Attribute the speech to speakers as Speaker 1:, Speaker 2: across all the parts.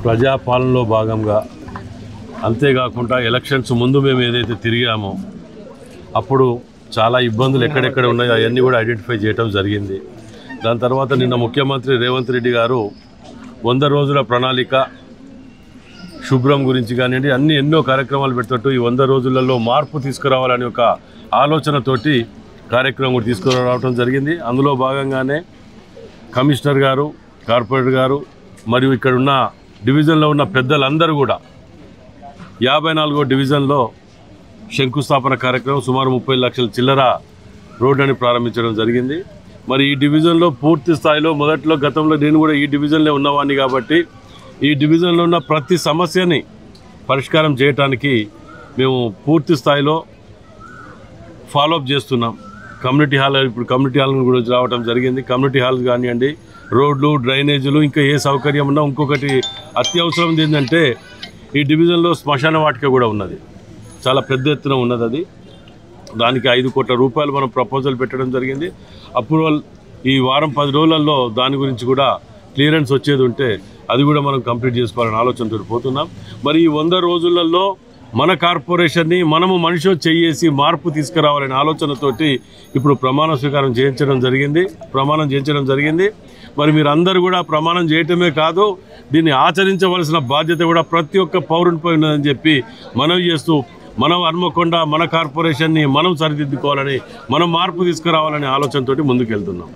Speaker 1: ప్రజాపాలనలో భాగంగా అంతేకాకుండా ఎలక్షన్స్ ముందు మేము ఏదైతే తిరిగామో అప్పుడు చాలా ఇబ్బందులు ఎక్కడెక్కడ ఉన్నాయో అవన్నీ కూడా ఐడెంటిఫై చేయడం జరిగింది. దాని తర్వాత నిన్న ముఖ్యమంత్రి రేవంత్ రెడ్డి గారు 100 రోజుల ప్రణాళిక శుభ్రం గురించి కానివ్వండి ఎన్నో కార్యక్రమాలు పెడుతూ ఈ 100 రోజులలో మార్పు తీసుకురావాలని ఒక ఆలోచనతోటి కార్యక్రమం కూడా తీసుకురావడం జరిగింది. అందులో భాగంగానే కమిషనర్ గారు, కార్పొరేటర్ గారు మరియు ఇక్కడ ఉన్న డివిజన్లో ఉన్న పెద్దలందరూ కూడా 54వ డివిజన్లో శంకుస్థాపన కార్యక్రమం సుమారు 30 లక్షల చిల్లర రోడ్డుని ప్రారంభించడం జరిగింది. మరి ఈ డివిజన్లో పూర్తి స్థాయిలో మొదట్లో గతంలో నేను కూడా ఈ డివిజన్లో ఉన్నవాడిని కాబట్టి ఈ డివిజన్లో ఉన్న ప్రతి సమస్యని పరిష్కారం చేయడానికి మేము పూర్తి స్థాయిలో ఫాలోఅప్ చేస్తున్నాం. కమ్యూనిటీ హాల్ ఇప్పుడు కమ్యూనిటీ హాల్ కూడా రావడం జరిగింది. కమ్యూనిటీ హాల్ కానివ్వండి, రోడ్లు, డ్రైనేజీలు, ఇంకా ఏ సౌకర్యం ఉన్నా ఇంకొకటి అత్యవసరం ఏంటంటే ఈ డివిజన్లో శ్మశాన వాటిక కూడా ఉన్నది, చాలా పెద్ద ఎత్తున ఉన్నది. అది దానికి 5 కోట్ల రూపాయలు మనం ప్రపోజల్ పెట్టడం జరిగింది. అప్రూవల్ ఈ వారం 10 రోజులలో దాని గురించి కూడా క్లియరెన్స్ వచ్చేది ఉంటే అది కూడా మనం కంప్లీట్ చేసుకోవాలని ఆలోచనతో పోతున్నాం. మరి ఈ 100 రోజులలో మన కార్పొరేషన్ని మనము మనిషి చేసి మార్పు తీసుకురావాలనే ఆలోచనతోటి ఇప్పుడు ప్రమాణ స్వీకారం చేయించడం జరిగింది. మరి మీరందరూ కూడా ప్రమాణం చేయటమే కాదు, దీన్ని ఆచరించవలసిన బాధ్యత కూడా ప్రతి ఒక్క పౌరునిపై ఉన్నదని చెప్పి మనవి చేస్తూ మనం హన్మకొండ మన కార్పొరేషన్ని మనం సరిదిద్దుకోవాలని, మనం మార్పు తీసుకురావాలనే ఆలోచనతోటి ముందుకెళ్తున్నాం.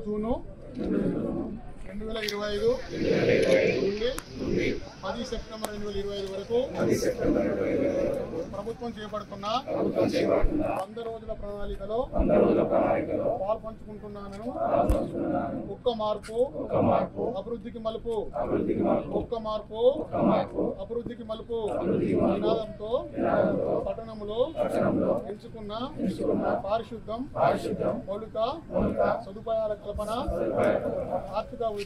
Speaker 2: జూన్ 2025 నుండి 10 సెప్టెంబర్ 2025 వరకు ప్రభుత్వం చేపడుతున్న 100 రోజుల ప్రణాళికలో పాల్పంచుకుంటున్నాను. ఒక్క మార్పు అభివృద్ధికి మలుపు, ఒక్క మార్పు అభివృద్ధికి మలుపు నినాదంతో పట్టణంలో ఎంచుకున్న పారిశుద్ధం, మౌలిక సదుపాయాల కల్పన, ఆర్థిక వృద్ధి